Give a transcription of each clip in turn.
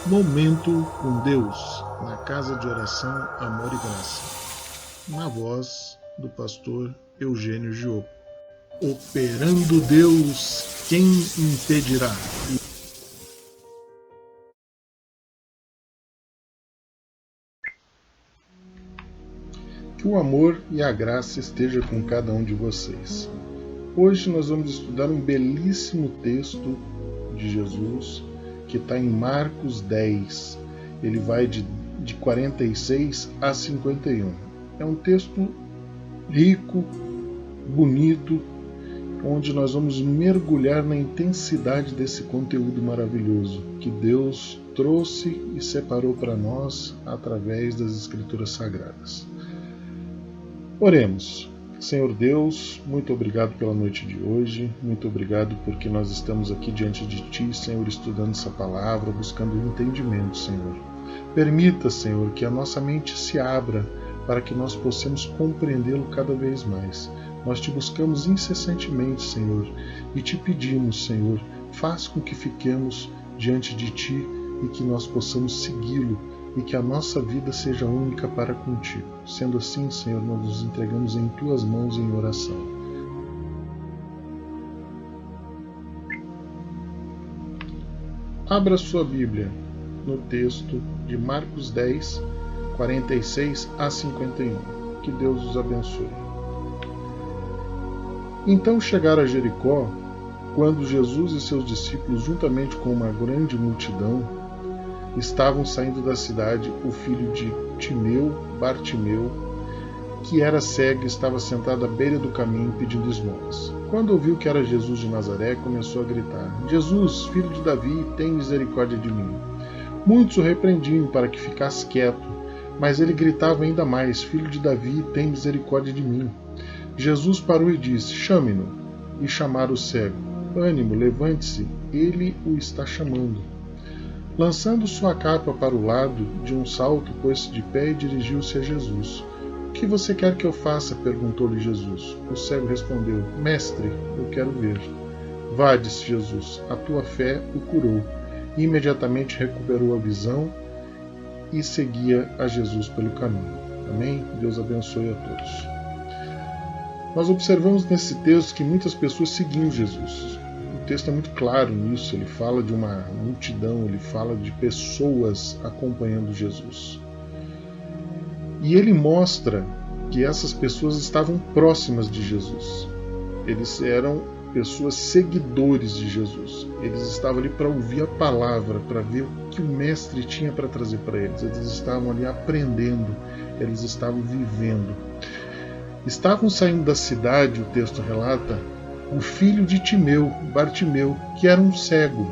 Momento com Deus, na Casa de Oração Amor e Graça, na voz do pastor Eugênio Giopo. Operando Deus, quem impedirá? Que o amor e a graça esteja com cada um de vocês. Hoje nós vamos estudar um belíssimo texto de Jesus que está em Marcos 10. Ele vai de 46 a 51. É um texto rico, bonito, onde nós vamos mergulhar na intensidade desse conteúdo maravilhoso que Deus trouxe e separou para nós através das Escrituras Sagradas. Oremos. Senhor Deus, muito obrigado pela noite de hoje, muito obrigado porque nós estamos aqui diante de Ti, Senhor, estudando essa palavra, buscando entendimento, Senhor. Permita, Senhor, que a nossa mente se abra para que nós possamos compreendê-lo cada vez mais. Nós Te buscamos incessantemente, Senhor, e Te pedimos, Senhor, faz com que fiquemos diante de Ti e que nós possamos segui-lo, e que a nossa vida seja única para contigo. Sendo assim, Senhor, nós nos entregamos em Tuas mãos em oração. Abra sua Bíblia no texto de Marcos 10, 46 a 51. Que Deus os abençoe. Então chegaram a Jericó, quando Jesus e seus discípulos, juntamente com uma grande multidão, estavam saindo da cidade. O filho de Timeu, Bartimeu, que era cego, estava sentado à beira do caminho pedindo esmolas. Quando ouviu que era Jesus de Nazaré, começou a gritar: Jesus, filho de Davi, tem misericórdia de mim. Muitos o repreendiam para que ficasse quieto, mas ele gritava ainda mais: Filho de Davi, tem misericórdia de mim. Jesus parou e disse: Chame-no. E chamaram o cego. Ânimo, levante-se, ele o está chamando. Lançando sua capa para o lado, de um salto, pôs-se de pé e dirigiu-se a Jesus. O que você quer que eu faça? Perguntou-lhe Jesus. O cego respondeu: Mestre, eu quero ver. Vá, disse Jesus, a tua fé o curou. E imediatamente recuperou a visão e seguia a Jesus pelo caminho. Amém? Deus abençoe a todos. Nós observamos nesse texto que muitas pessoas seguiam Jesus. O texto é muito claro nisso, ele fala de uma multidão, ele fala de pessoas acompanhando Jesus. E ele mostra que essas pessoas estavam próximas de Jesus. Eles eram pessoas seguidores de Jesus. Eles estavam ali para ouvir a palavra, para ver o que o mestre tinha para trazer para eles. Eles estavam ali aprendendo, eles estavam vivendo. Estavam saindo da cidade, o texto relata, o filho de Timeu, Bartimeu, que era um cego,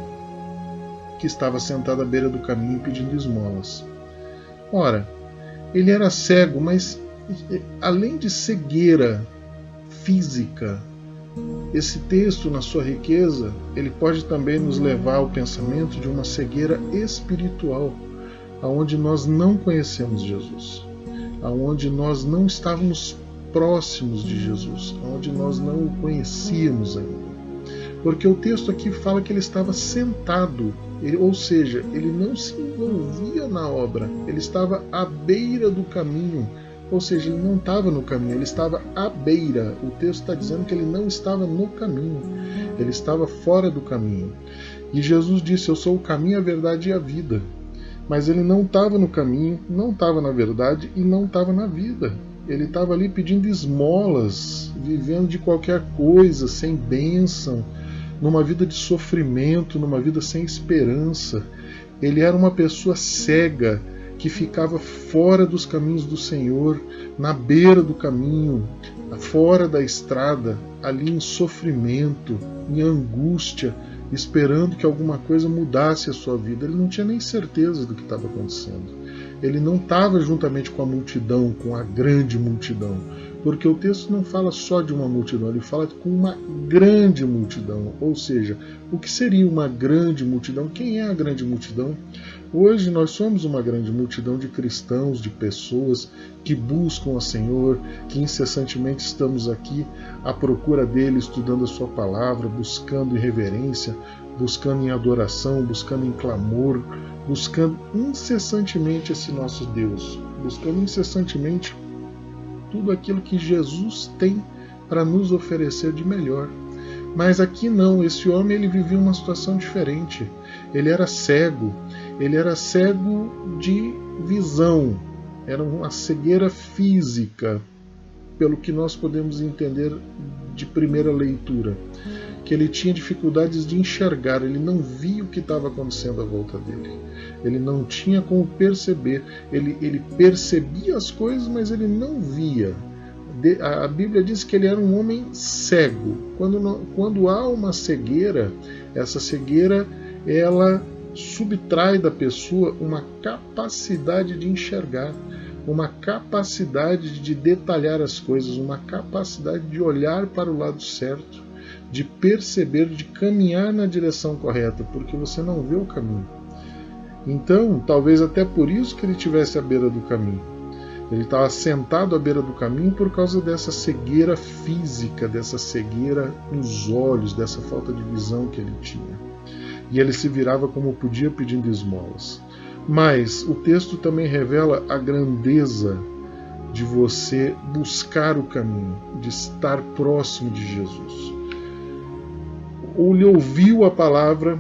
que estava sentado à beira do caminho pedindo esmolas. Ora, ele era cego, mas além de cegueira física, esse texto, na sua riqueza, ele pode também nos levar ao pensamento de uma cegueira espiritual, aonde nós não conhecemos Jesus, aonde nós não estávamos próximos de Jesus, onde nós não o conhecíamos ainda. Porque o texto aqui fala que ele estava sentado, ou seja, ele não se envolvia na obra, ele estava à beira do caminho, ou seja, ele não estava no caminho, ele estava à beira. O texto está dizendo que ele não estava no caminho, ele estava fora do caminho. E Jesus disse: Eu sou o caminho, a verdade e a vida. Mas ele não estava no caminho, não estava na verdade e não estava na vida. Ele estava ali pedindo esmolas, vivendo de qualquer coisa, sem bênção, numa vida de sofrimento, numa vida sem esperança. Ele era uma pessoa cega que ficava fora dos caminhos do Senhor, na beira do caminho, fora da estrada, ali em sofrimento, em angústia, esperando que alguma coisa mudasse a sua vida. Ele não tinha nem certeza do que estava acontecendo. Ele não estava juntamente com a multidão, com a grande multidão, porque o texto não fala só de uma multidão, ele fala com uma grande multidão. Ou seja, o que seria uma grande multidão? Quem é a grande multidão? Hoje nós somos uma grande multidão de cristãos, de pessoas que buscam o Senhor, que incessantemente estamos aqui à procura dele, estudando a sua palavra, buscando em reverência, buscando em adoração, buscando em clamor, buscando incessantemente esse nosso Deus, buscando incessantemente tudo aquilo que Jesus tem para nos oferecer de melhor. Mas aqui não, esse homem ele vivia uma situação diferente. Ele era cego de visão, era uma cegueira física, pelo que nós podemos entender de primeira leitura, que ele tinha dificuldades de enxergar, ele não via o que estava acontecendo à volta dele, ele não tinha como perceber, ele percebia as coisas, mas ele não via. A Bíblia diz que ele era um homem cego. Quando há uma cegueira, essa cegueira ela subtrai da pessoa uma capacidade de enxergar, uma capacidade de detalhar as coisas, uma capacidade de olhar para o lado certo, de perceber, de caminhar na direção correta, porque você não vê o caminho. Então, talvez até por isso que ele estivesse à beira do caminho. Ele estava sentado à beira do caminho por causa dessa cegueira física, dessa cegueira nos olhos, dessa falta de visão que ele tinha. E ele se virava como podia pedindo esmolas. Mas o texto também revela a grandeza de você buscar o caminho, de estar próximo de Jesus. Ele ouviu a palavra,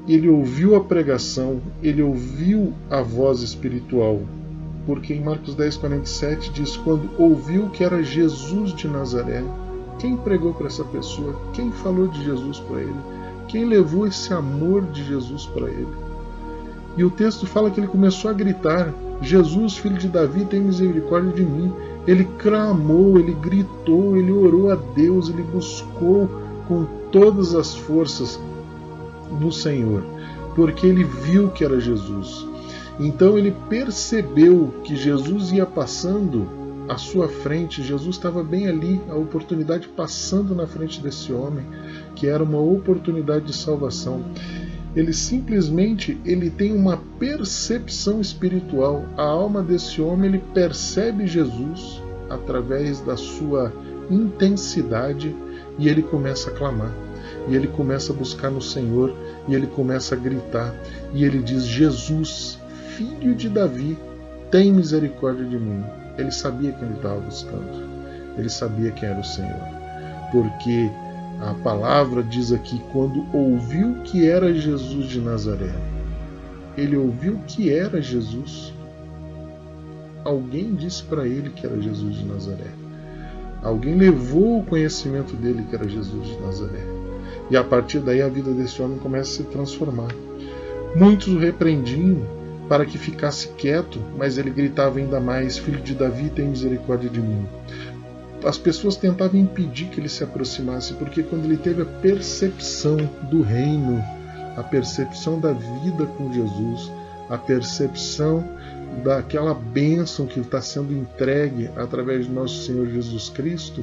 ele ouviu a pregação, ele ouviu a voz espiritual. Porque em Marcos 10:47 diz, quando ouviu que era Jesus de Nazaré, quem pregou para essa pessoa? Quem falou de Jesus para ele? Quem levou esse amor de Jesus para ele? E o texto fala que ele começou a gritar, Jesus, filho de Davi, tem misericórdia de mim. Ele clamou, ele gritou, ele orou a Deus, ele buscou com todas as forças no Senhor, porque ele viu que era Jesus. Então ele percebeu que Jesus ia passando à sua frente, Jesus estava bem ali, a oportunidade passando na frente desse homem, que era uma oportunidade de salvação. Ele simplesmente tem uma percepção espiritual. A alma desse homem, ele percebe Jesus através da sua intensidade e ele começa a clamar. E ele começa a buscar no Senhor e ele começa a gritar. E ele diz, Jesus, filho de Davi, tem misericórdia de mim. Ele sabia quem ele estava buscando. Ele sabia quem era o Senhor. Porque a palavra diz aqui, quando ouviu que era Jesus de Nazaré. Ele ouviu que era Jesus. Alguém disse para ele que era Jesus de Nazaré. Alguém levou o conhecimento dele que era Jesus de Nazaré. E a partir daí a vida desse homem começa a se transformar. Muitos o repreendiam para que ficasse quieto, mas ele gritava ainda mais, filho de Davi, tem misericórdia de mim. As pessoas tentavam impedir que ele se aproximasse, porque quando ele teve a percepção do reino, a percepção da vida com Jesus, a percepção daquela bênção que está sendo entregue através de nosso Senhor Jesus Cristo,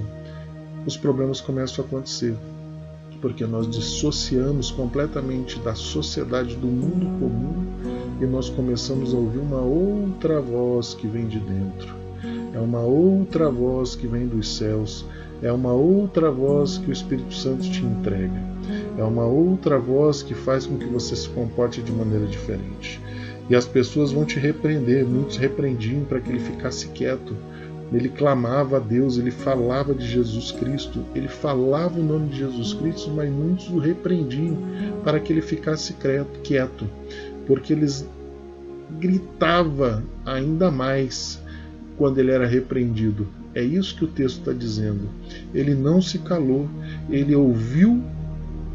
os problemas começam a acontecer. Porque nós dissociamos completamente da sociedade, do mundo comum, e nós começamos a ouvir uma outra voz que vem de dentro. É uma outra voz que vem dos céus. É uma outra voz que o Espírito Santo te entrega. É uma outra voz que faz com que você se comporte de maneira diferente. E as pessoas vão te repreender. Muitos repreendiam para que ele ficasse quieto. Ele clamava a Deus, ele falava de Jesus Cristo, ele falava o nome de Jesus Cristo, mas muitos o repreendiam para que ele ficasse quieto, porque eles gritavam ainda mais quando ele era repreendido. É isso que o texto está dizendo. Ele não se calou, ele ouviu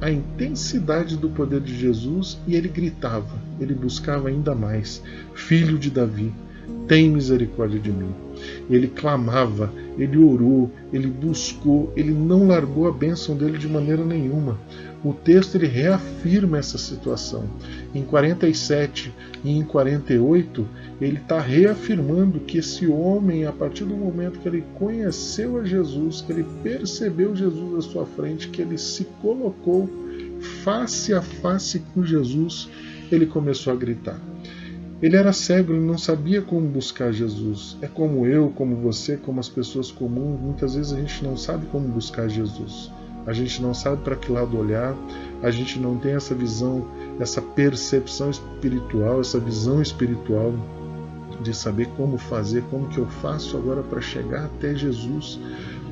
a intensidade do poder de Jesus e ele gritava, ele buscava ainda mais, filho de Davi, tem misericórdia de mim. Ele clamava, ele orou, ele buscou, ele não largou a bênção dele de maneira nenhuma. O texto ele reafirma essa situação. Em 47 e em 48, ele está reafirmando que esse homem, a partir do momento que ele conheceu a Jesus, que ele percebeu Jesus à sua frente, que ele se colocou face a face com Jesus, ele começou a gritar. Ele era cego, ele não sabia como buscar Jesus. É como eu, como você, como as pessoas comuns, muitas vezes a gente não sabe como buscar Jesus. A gente não sabe para que lado olhar, a gente não tem essa visão, essa percepção espiritual, essa visão espiritual de saber como fazer, como que eu faço agora para chegar até Jesus,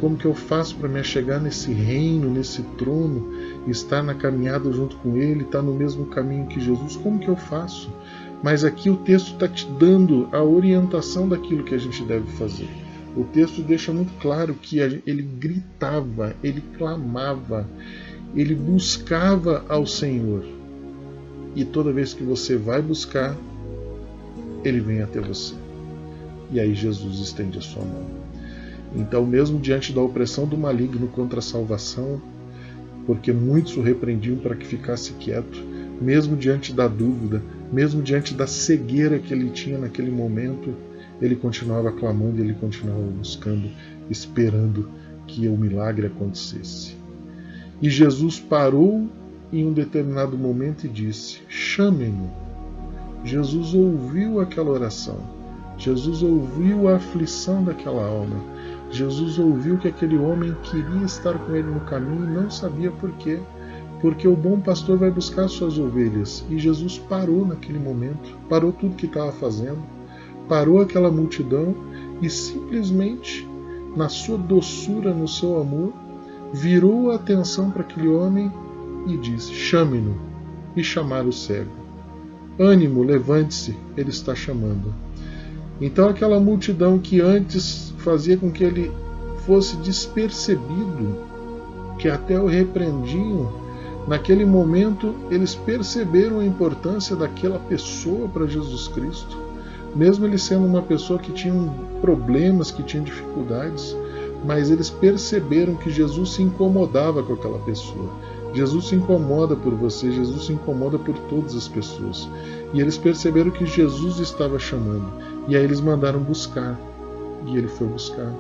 como que eu faço para me chegar nesse reino, nesse trono, estar na caminhada junto com Ele, estar no mesmo caminho que Jesus, como que eu faço? Mas aqui o texto está te dando a orientação daquilo que a gente deve fazer. O texto deixa muito claro que ele gritava, ele clamava, ele buscava ao Senhor. E toda vez que você vai buscar, ele vem até você. E aí Jesus estende a sua mão. Então, mesmo diante da opressão do maligno contra a salvação, porque muitos o repreendiam para que ficasse quieto, mesmo diante da dúvida, mesmo diante da cegueira que ele tinha naquele momento, ele continuava clamando, ele continuava buscando, esperando que o milagre acontecesse. E Jesus parou em um determinado momento e disse: chame-me. Jesus ouviu aquela oração. Jesus ouviu a aflição daquela alma. Jesus ouviu que aquele homem queria estar com ele no caminho e não sabia por quê. Porque o bom pastor vai buscar suas ovelhas. E Jesus parou naquele momento, parou tudo que estava fazendo, parou aquela multidão e simplesmente, na sua doçura, no seu amor, virou a atenção para aquele homem e disse: chame-no. E chamaram o cego. Ânimo, levante-se, ele está chamando. Então aquela multidão que antes fazia com que ele fosse despercebido, que até o repreendiam, naquele momento eles perceberam a importância daquela pessoa para Jesus Cristo. Mesmo ele sendo uma pessoa que tinha problemas, que tinha dificuldades, mas eles perceberam que Jesus se incomodava com aquela pessoa. Jesus se incomoda por você, Jesus se incomoda por todas as pessoas. E eles perceberam que Jesus estava chamando. E aí eles mandaram buscar. E ele foi buscar.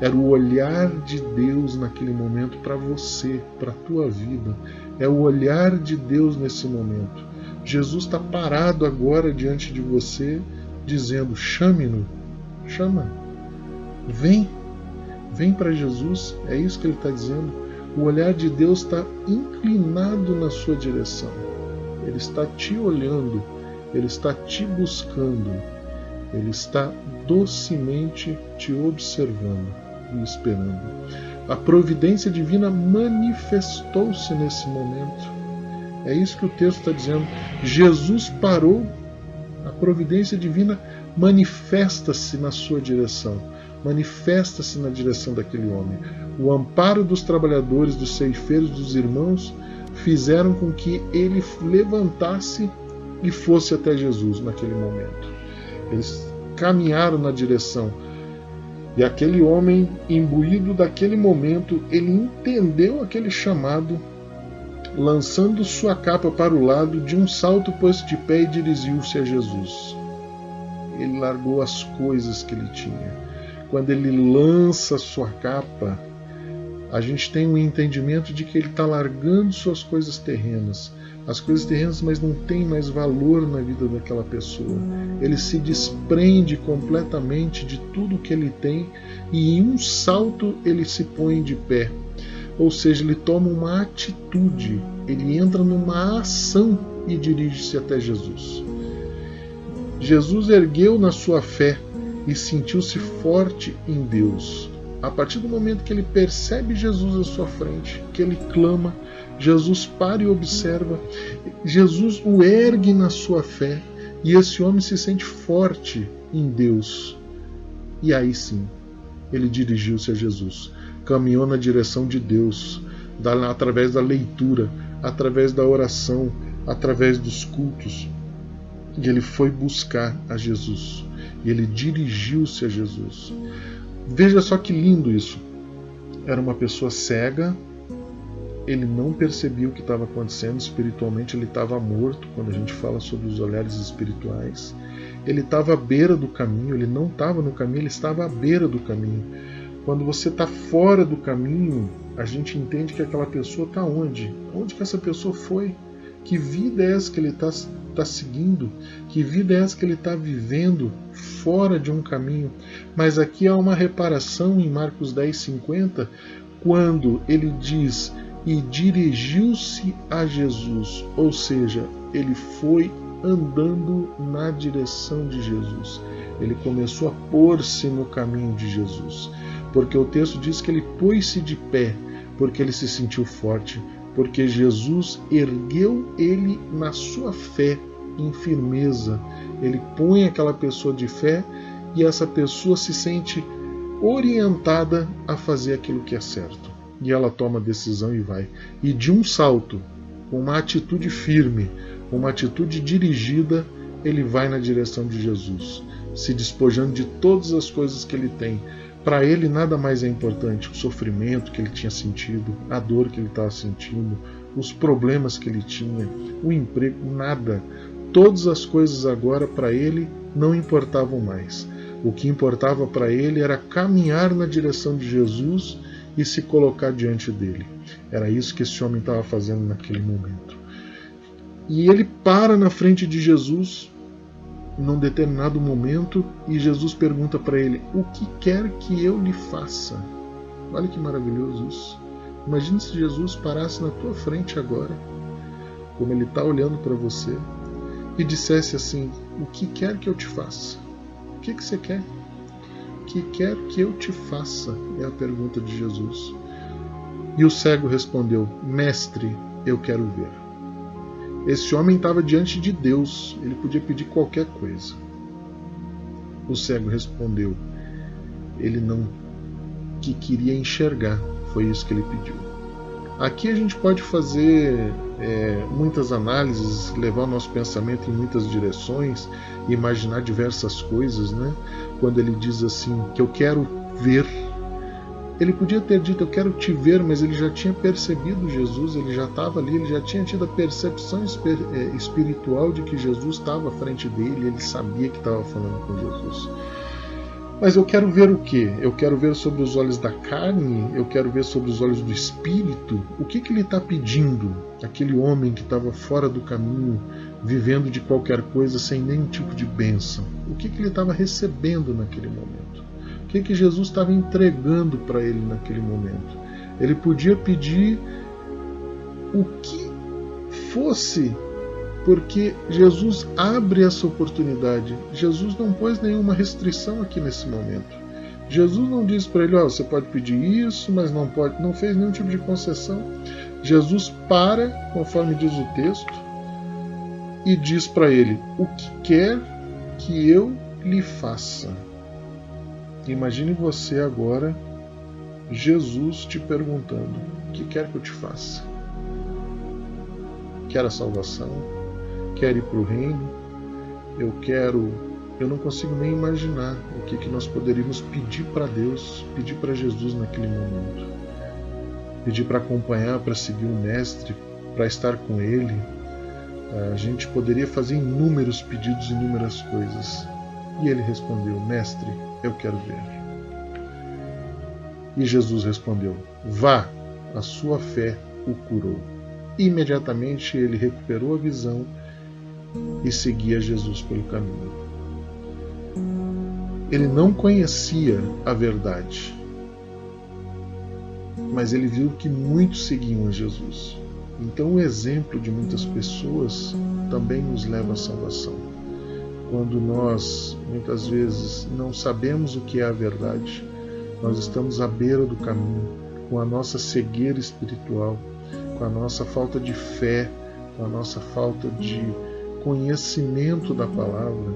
Era o olhar de Deus naquele momento para você, para a tua vida. É o olhar de Deus nesse momento. Jesus está parado agora diante de você, dizendo: chame-no, chama, vem para Jesus. É isso que ele está dizendo. O olhar de Deus está inclinado na sua direção. Ele está te olhando, ele está te buscando, ele está docemente te observando e esperando. A providência divina manifestou-se nesse momento. É isso que o texto está dizendo. Jesus parou, a providência divina manifesta-se na sua direção, manifesta-se na direção daquele homem. O amparo dos trabalhadores, dos ceifeiros, dos irmãos, fizeram com que ele levantasse e fosse até Jesus naquele momento. Eles caminharam na direção. E aquele homem, imbuído daquele momento, ele entendeu aquele chamado, lançando sua capa para o lado, de um salto pôs-se de pé e dirigiu-se a Jesus. Ele largou as coisas que ele tinha. Quando ele lança sua capa, a gente tem um entendimento de que ele está largando suas coisas terrenas. As coisas terrenas, mas não tem mais valor na vida daquela pessoa. Ele se desprende completamente de tudo que ele tem e em um salto ele se põe de pé. Ou seja, ele toma uma atitude, ele entra numa ação e dirige-se até Jesus. Jesus ergueu na sua fé e sentiu-se forte em Deus. A partir do momento que ele percebe Jesus à sua frente, que ele clama, Jesus para e observa, Jesus o ergue na sua fé e esse homem se sente forte em Deus. E aí sim, ele dirigiu-se a Jesus, caminhou na direção de Deus, através da leitura, através da oração, através dos cultos. E ele foi buscar a Jesus. E ele dirigiu-se a Jesus. Veja só que lindo isso. Era uma pessoa cega, ele não percebia o que estava acontecendo espiritualmente, ele estava morto. Quando a gente fala sobre os olhares espirituais, ele estava à beira do caminho, ele não estava no caminho, ele estava à beira do caminho. Quando você está fora do caminho, a gente entende que aquela pessoa está onde? Onde que essa pessoa foi? Que vida é essa que ele está seguindo? Que vida é essa que ele está vivendo fora de um caminho? Mas aqui há uma reparação em Marcos 10:50, quando ele diz: e dirigiu-se a Jesus, ou seja, ele foi andando na direção de Jesus. Ele começou a pôr-se no caminho de Jesus, porque o texto diz que ele pôs-se de pé, porque ele se sentiu forte, porque Jesus ergueu ele na sua fé, em firmeza. Ele põe aquela pessoa de fé e essa pessoa se sente orientada a fazer aquilo que é certo. E ela toma a decisão e vai. E de um salto, com uma atitude firme, uma atitude dirigida, ele vai na direção de Jesus, se despojando de todas as coisas que ele tem. Para ele nada mais é importante, o sofrimento que ele tinha sentido, a dor que ele estava sentindo, os problemas que ele tinha, o emprego, nada. Todas as coisas agora para ele não importavam mais. O que importava para ele era caminhar na direção de Jesus e se colocar diante dele. Era isso que esse homem estava fazendo naquele momento. E ele para na frente de Jesus num determinado momento e Jesus pergunta para ele: o que quer que eu lhe faça? Olha que maravilhoso isso. Imagina se Jesus parasse na tua frente agora, como ele está olhando para você, e dissesse assim: o que quer que eu te faça? O que você quer? O que quer que eu te faça? É a pergunta de Jesus. E o cego respondeu: mestre, eu quero ver. Esse homem estava diante de Deus, ele podia pedir qualquer coisa. O cego respondeu: ele não que queria enxergar, foi isso que ele pediu. Aqui a gente pode fazer muitas análises, levar o nosso pensamento em muitas direções, imaginar diversas coisas, né? Quando ele diz assim, que eu quero ver, ele podia ter dito eu quero te ver, mas ele já tinha percebido Jesus, ele já estava ali, ele já tinha tido a percepção espiritual de que Jesus estava à frente dele, ele sabia que estava falando com Jesus. Mas eu quero ver o quê? Eu quero ver sobre os olhos da carne? Eu quero ver sobre os olhos do espírito? O que ele está pedindo? Aquele homem que estava fora do caminho, vivendo de qualquer coisa sem nenhum tipo de bênção. O que ele estava recebendo naquele momento? O que Jesus estava entregando para ele naquele momento? Ele podia pedir o que fosse, porque Jesus abre essa oportunidade. Jesus não pôs nenhuma restrição aqui nesse momento. Jesus não disse para ele: você pode pedir isso, mas não pode, não fez nenhum tipo de concessão. Jesus para, conforme diz o texto, e diz para ele: o que quer que eu lhe faça? Imagine você agora, Jesus te perguntando: o que quer que eu te faça? Quer a salvação? Quer ir para o reino? Eu não consigo nem imaginar o que nós poderíamos pedir para Deus, pedir para Jesus naquele momento. Pedir para acompanhar, para seguir o Mestre, para estar com Ele. A gente poderia fazer inúmeros pedidos, inúmeras coisas. E ele respondeu: mestre, eu quero ver. E Jesus respondeu: vá, a sua fé o curou. Imediatamente ele recuperou a visão e seguia Jesus pelo caminho. Ele não conhecia a verdade, mas ele viu que muitos seguiam a Jesus. Então o exemplo de muitas pessoas também nos leva à salvação. Quando nós, muitas vezes, não sabemos o que é a verdade, nós estamos à beira do caminho, com a nossa cegueira espiritual, com a nossa falta de fé, com a nossa falta de conhecimento da palavra,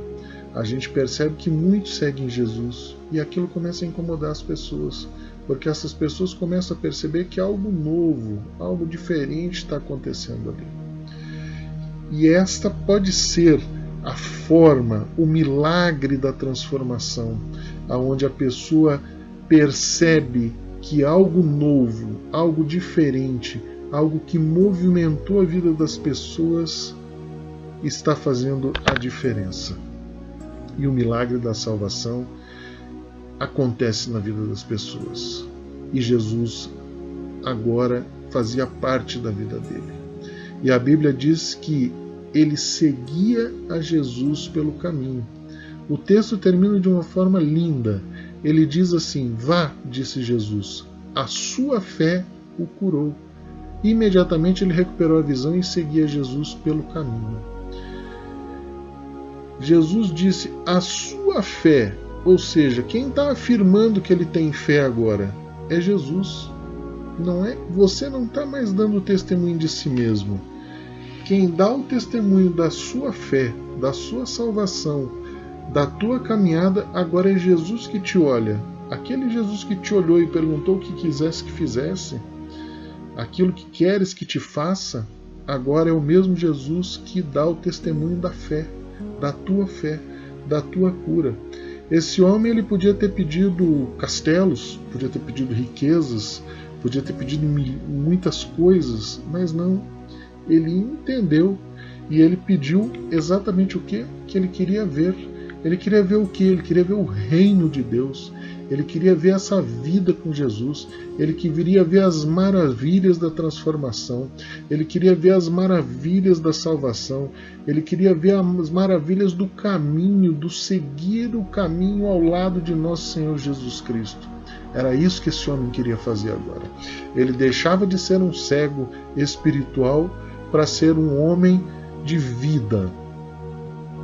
a gente percebe que muitos seguem Jesus e aquilo começa a incomodar as pessoas, porque essas pessoas começam a perceber que algo novo, algo diferente está acontecendo ali. E esta pode ser a forma, o milagre da transformação, aonde a pessoa percebe que algo novo, algo diferente, algo que movimentou a vida das pessoas está fazendo a diferença. E o milagre da salvação acontece na vida das pessoas. E Jesus agora fazia parte da vida dele. E a Bíblia diz que ele seguia a Jesus pelo caminho. O texto termina de uma forma linda. Ele diz assim: vá, disse Jesus, a sua fé o curou. E imediatamente ele recuperou a visão e seguia Jesus pelo caminho. Jesus disse: a sua fé, ou seja, quem está afirmando que ele tem fé agora é Jesus. Não é? Você não está mais dando testemunho de si mesmo. Quem dá o testemunho da sua fé, da sua salvação, da tua caminhada, agora é Jesus que te olha. Aquele Jesus que te olhou e perguntou o que quisesse que fizesse, aquilo que queres que te faça, agora é o mesmo Jesus que dá o testemunho da fé, da tua cura. Esse homem, ele podia ter pedido castelos, podia ter pedido riquezas, podia ter pedido muitas coisas, mas não. Ele entendeu e ele pediu exatamente o que ele queria ver. Ele queria ver o que? Ele queria ver o reino de Deus. Ele queria ver essa vida com Jesus. Ele queria ver as maravilhas da transformação. Ele queria ver as maravilhas da salvação. Ele queria ver as maravilhas do caminho, do seguir o caminho ao lado de nosso Senhor Jesus Cristo. Era isso que esse homem queria fazer agora. Ele deixava de ser um cego espiritual para ser um homem de vida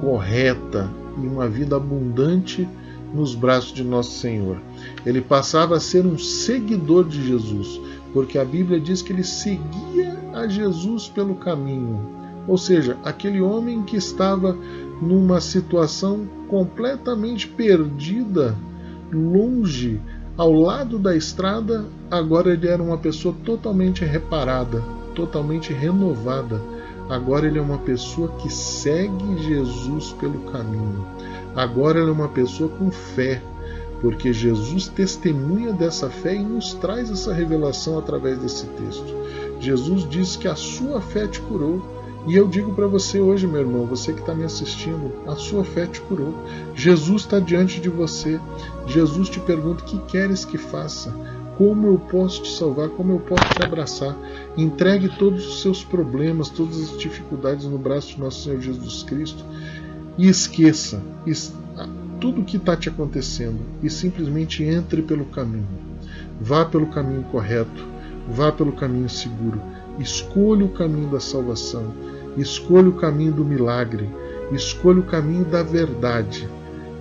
correta e uma vida abundante nos braços de nosso Senhor. Ele passava a ser um seguidor de Jesus, porque a Bíblia diz que ele seguia a Jesus pelo caminho. Ou seja, aquele homem que estava numa situação completamente perdida, longe, ao lado da estrada, agora ele era uma pessoa totalmente reparada, totalmente renovada. Agora ele é uma pessoa que segue Jesus pelo caminho. Agora ele é uma pessoa com fé, porque Jesus testemunha dessa fé e nos traz essa revelação através desse texto. Jesus diz que a sua fé te curou. E eu digo para você hoje, meu irmão, você que está me assistindo, a sua fé te curou. Jesus está diante de você. Jesus te pergunta: o que queres que faça? Como eu posso te salvar? Como eu posso te abraçar? Entregue todos os seus problemas, todas as dificuldades no braço de nosso Senhor Jesus Cristo e esqueça tudo o que está te acontecendo e simplesmente entre pelo caminho. Vá pelo caminho correto, vá pelo caminho seguro. Escolha o caminho da salvação, escolha o caminho do milagre, escolha o caminho da verdade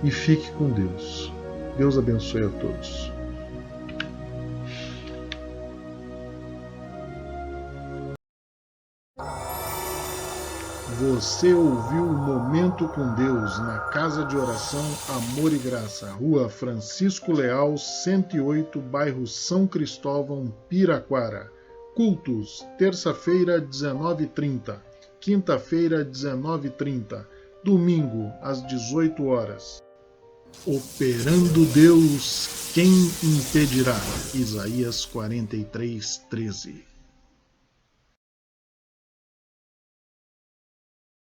e fique com Deus. Deus abençoe a todos. Você ouviu o Momento com Deus na Casa de Oração Amor e Graça, Rua Francisco Leal, 108, bairro São Cristóvão, Piraquara. Cultos, terça-feira, 19h30, quinta-feira, 19h30, domingo, às 18 horas. Operando Deus, quem impedirá? Isaías 43:13.